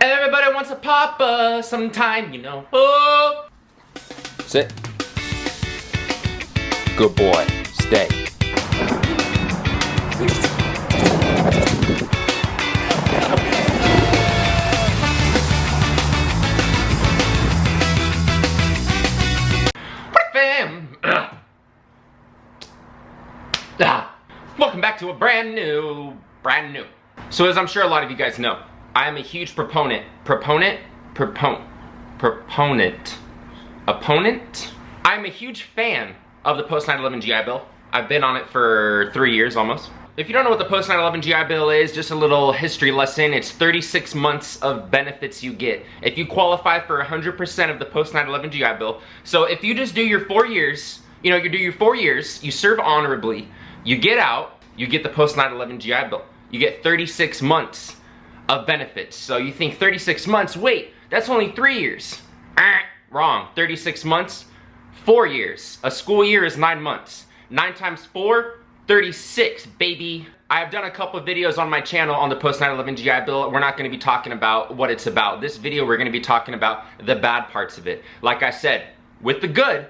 Everybody wants a papa sometime, you know. Oh. Sit. Good boy. Stay. Welcome back to a brand new. So as I'm sure a lot of you guys know, I am a huge opponent. I'm a huge fan of the post 9/11 GI Bill. I've been on it for 3 years almost. If you don't know what the post 9/11 GI Bill is, just a little history lesson. It's 36 months of benefits you get if you qualify for 100% of the post 9/11 GI Bill. So if you just do your 4 years, you do your 4 years, you serve honorably, you get out, you get the post 9/11 GI Bill. You get 36 months of benefits. So you think 36 months, wait, that's only 3 years. Wrong, 36 months, 4 years. A school year is 9 months. 9 times 4, 36, baby. I have done a couple of videos on my channel on the post 9/11 GI Bill. We're not gonna be talking about what it's about. This video, we're gonna be talking about the bad parts of it. Like I said, with the good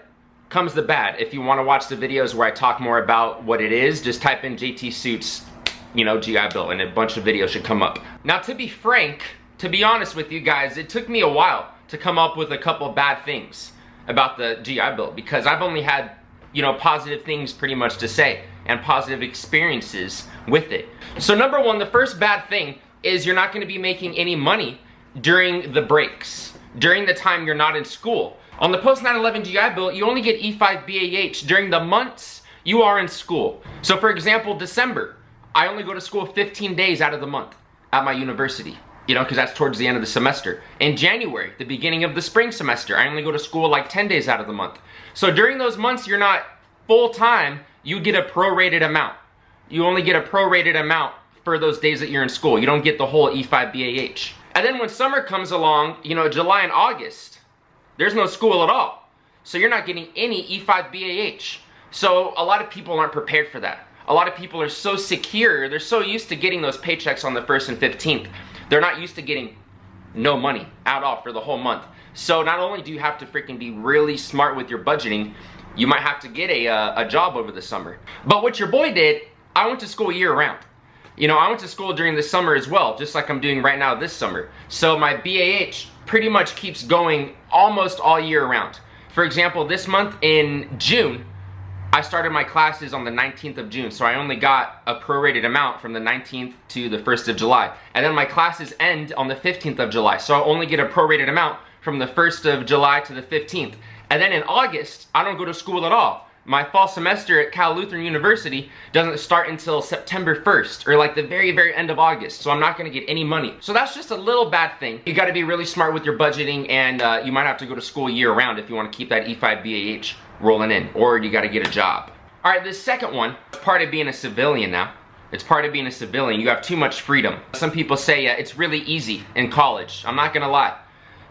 comes the bad. If you wanna watch the videos where I talk more about what it is, just type in JTsuits, GI Bill, and a bunch of videos should come up. Now, to be frank, to be honest with you guys, it took me a while to come up with a couple bad things about the GI Bill, because I've only had, positive things pretty much to say, and positive experiences with it. So number one, the first bad thing is you're not gonna be making any money during the breaks, during the time you're not in school. On the post 9/11 GI Bill, you only get E5 BAH during the months you are in school. So for example, December, I only go to school 15 days out of the month at my university, because that's towards the end of the semester. In January, the beginning of the spring semester, I only go to school like 10 days out of the month. So during those months you're not full-time, you get a prorated amount. You only get a prorated amount for those days that you're in school. You don't get the whole E5 BAH. And then when summer comes along, July and August, there's no school at all. So you're not getting any E5 BAH. So a lot of people aren't prepared for that. A lot of people are so secure, they're so used to getting those paychecks on the 1st and 15th. They're not used to getting no money at all for the whole month. So not only do you have to freaking be really smart with your budgeting, you might have to get a job over the summer. But what your boy did, I went to school year round. I went to school during the summer as well, just like I'm doing right now this summer. So my BAH pretty much keeps going almost all year round. For example, this month in June, I started my classes on the 19th of June, so I only got a prorated amount from the 19th to the 1st of July. And then my classes end on the 15th of July, so I only get a prorated amount from the 1st of July to the 15th. And then in August, I don't go to school at all. My fall semester at Cal Lutheran University doesn't start until September 1st, or like the very, very end of August, so I'm not gonna get any money. So that's just a little bad thing. You gotta be really smart with your budgeting, and you might have to go to school year round if you wanna keep that E5 BAH rolling in, or you gotta get a job. All right, this second one, part of being a civilian now. It's part of being a civilian. You have too much freedom. Some people say it's really easy in college. I'm not gonna lie.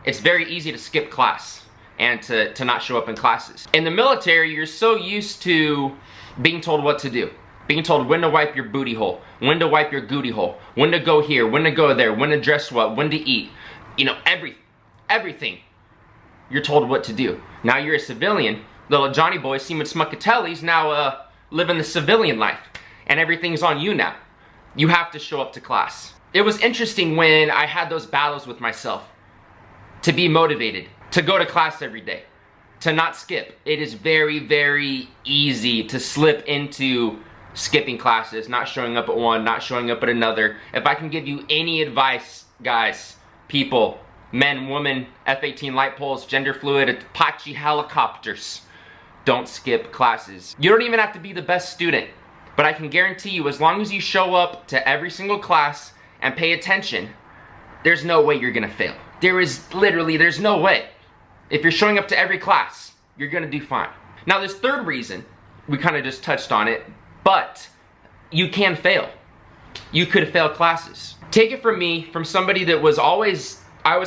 It's very easy to skip class and to not show up in classes. In the military, you're so used to being told what to do. Being told when to wipe your booty hole, when to wipe your gooty hole, when to go here, when to go there, when to dress what, when to eat. Everything. You're told what to do. Now you're a civilian, little Johnny boy, Seaman Smuckatelli's now living the civilian life. And everything's on you now. You have to show up to class. It was interesting when I had those battles with myself to be motivated, to go to class every day, to not skip. It is very, very easy to slip into skipping classes, not showing up at one, not showing up at another. If I can give you any advice, guys, people, men, women, F-18 light poles, gender fluid, Apache helicopters, don't skip classes. You don't even have to be the best student, but I can guarantee you, as long as you show up to every single class and pay attention, there's no way you're gonna fail. There's no way. If you're showing up to every class, you're gonna do fine. Now this third reason, we kind of just touched on it, but you can fail. You could fail classes. Take it from me, from somebody that I always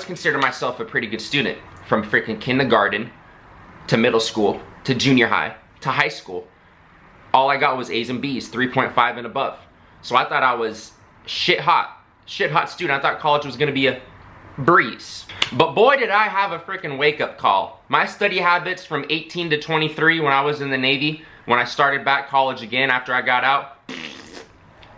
consider myself a pretty good student. From freaking kindergarten, to middle school, to junior high, to high school. All I got was A's and B's, 3.5 and above. So I thought I was shit hot student. I thought college was gonna be a breeze. But boy, did I have a freaking wake-up call. My study habits from 18 to 23 when I was in the Navy, when I started back college again after I got out,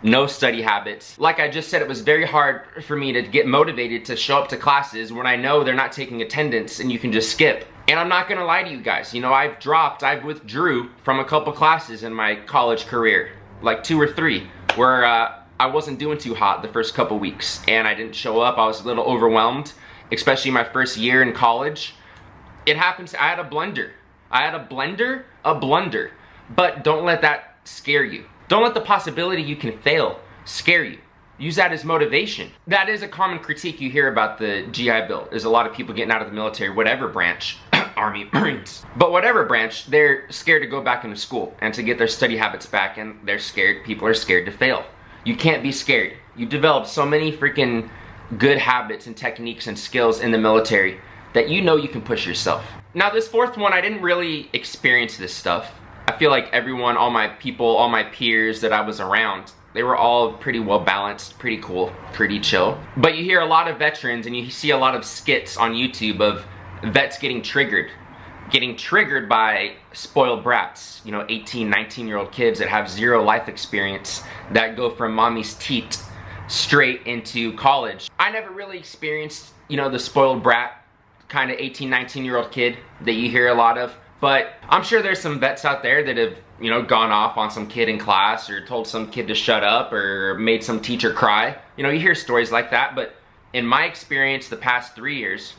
no study habits. Like I just said, it was very hard for me to get motivated to show up to classes when I know they're not taking attendance and you can just skip. And I'm not gonna lie to you guys, you know, I've withdrew from a couple classes in my college career, like 2 or 3, where I wasn't doing too hot the first couple weeks and I didn't show up. I was a little overwhelmed, especially my first year in college. It happens, I had a blunder. A blunder. But don't let that scare you. Don't let the possibility you can fail scare you. Use that as motivation. That is a common critique you hear about the GI Bill. There's a lot of people getting out of the military, whatever branch, Army, Marines. But whatever branch, they're scared to go back into school and to get their study habits back, and they're scared, people are scared to fail. You can't be scared. You develop so many freaking good habits and techniques and skills in the military that you know you can push yourself. Now this fourth one, I didn't really experience this stuff. I feel like everyone, all my people, all my peers that I was around, they were all pretty well balanced, pretty cool, pretty chill. But you hear a lot of veterans and you see a lot of skits on YouTube of vets getting triggered by spoiled brats, you know, 18, 19-year-old kids that have 0 life experience that go from mommy's teat straight into college. I never really experienced, you know, the spoiled brat kind of 18, 19-year-old kid that you hear a lot of. But I'm sure there's some vets out there that have, you know, gone off on some kid in class or told some kid to shut up or made some teacher cry. You know, you hear stories like that, but in my experience the past 3 years,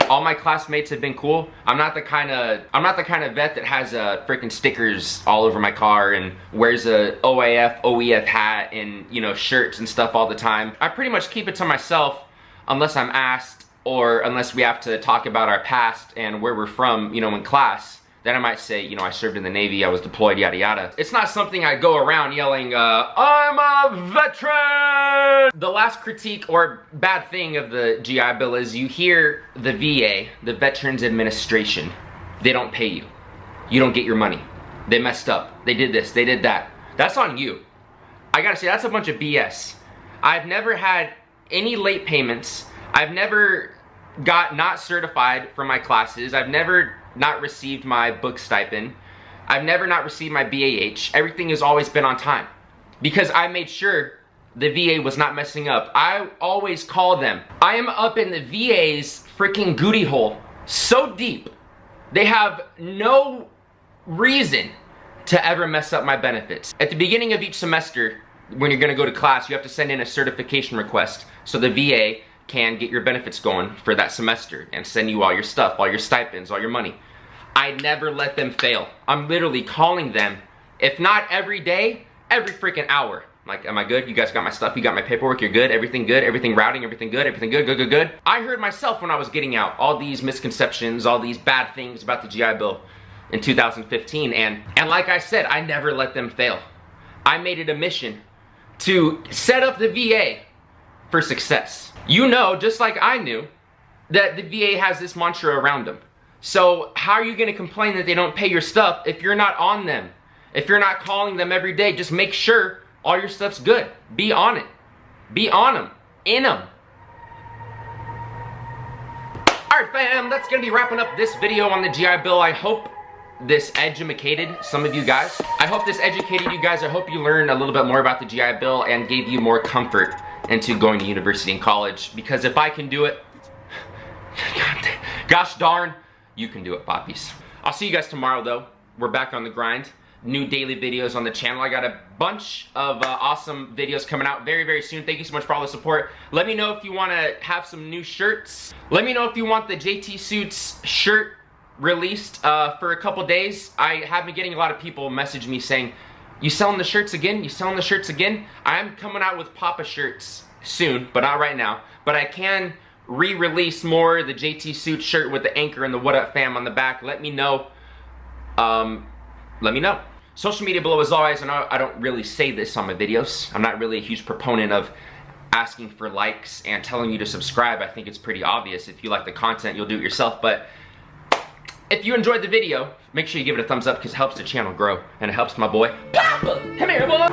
all my classmates have been cool. I'm not the kind of vet that has freaking stickers all over my car and wears a OEF hat and, you know, shirts and stuff all the time. I pretty much keep it to myself unless I'm asked, or unless we have to talk about our past and where we're from, you know, in class. Then I might say, you know, I served in the Navy, I was deployed, yada yada. It's not something I go around yelling, I'm a veteran! The last critique or bad thing of the GI Bill is you hear the VA, the Veterans Administration, they don't pay you. You don't get your money. They messed up. They did this, they did that. That's on you. I gotta say, that's a bunch of BS. I've never had any late payments. I've never got not certified for my classes. I've never not received my book stipend. I've never not received my BAH. Everything has always been on time because I made sure the VA was not messing up. I always call them. I am up in the VA's freaking goody hole so deep, they have no reason to ever mess up my benefits. At the beginning of each semester, when you're gonna go to class, you have to send in a certification request so the VA can get your benefits going for that semester and send you all your stuff, all your stipends, all your money. I never let them fail. I'm literally calling them, if not every day, every freaking hour. Like, am I good? You guys got my stuff? You got my paperwork? You're good? Everything good? Everything routing? Everything good? Everything good? Good, good, good? I heard myself when I was getting out all these misconceptions, all these bad things about the GI Bill in 2015, and like I said, I never let them fail. I made it a mission to set up the VA for success. You know, just like I knew, that the VA has this mantra around them. So how are you gonna complain that they don't pay your stuff if you're not on them? If you're not calling them every day, just make sure all your stuff's good. Be on it. Be on them. In them. Alright fam, that's gonna be wrapping up this video on the GI Bill. I hope this educated some of you guys. I hope this educated you guys. I hope you learned a little bit more about the GI Bill and gave you more comfort into going to university and college, because if I can do it, gosh darn, you can do it, poppies. I'll see you guys tomorrow though. We're back on the grind. New daily videos on the channel. I got a bunch of awesome videos coming out very, very soon. Thank you so much for all the support. Let me know if you want to have some new shirts. Let me know if you want the JTsuits shirt released for a couple days. I have been getting a lot of people message me saying, you selling the shirts again? You selling the shirts again? I'm coming out with Papa shirts soon, but not right now. But I can re-release more of the JTsuits shirt with the anchor and the What Up Fam on the back. Let me know. Let me know. Social media below as always. I know I don't really say this on my videos. I'm not really a huge proponent of asking for likes and telling you to subscribe. I think it's pretty obvious. If you like the content, you'll do it yourself. But if you enjoyed the video, make sure you give it a thumbs up because it helps the channel grow and it helps my boy Papa. Come here, boy.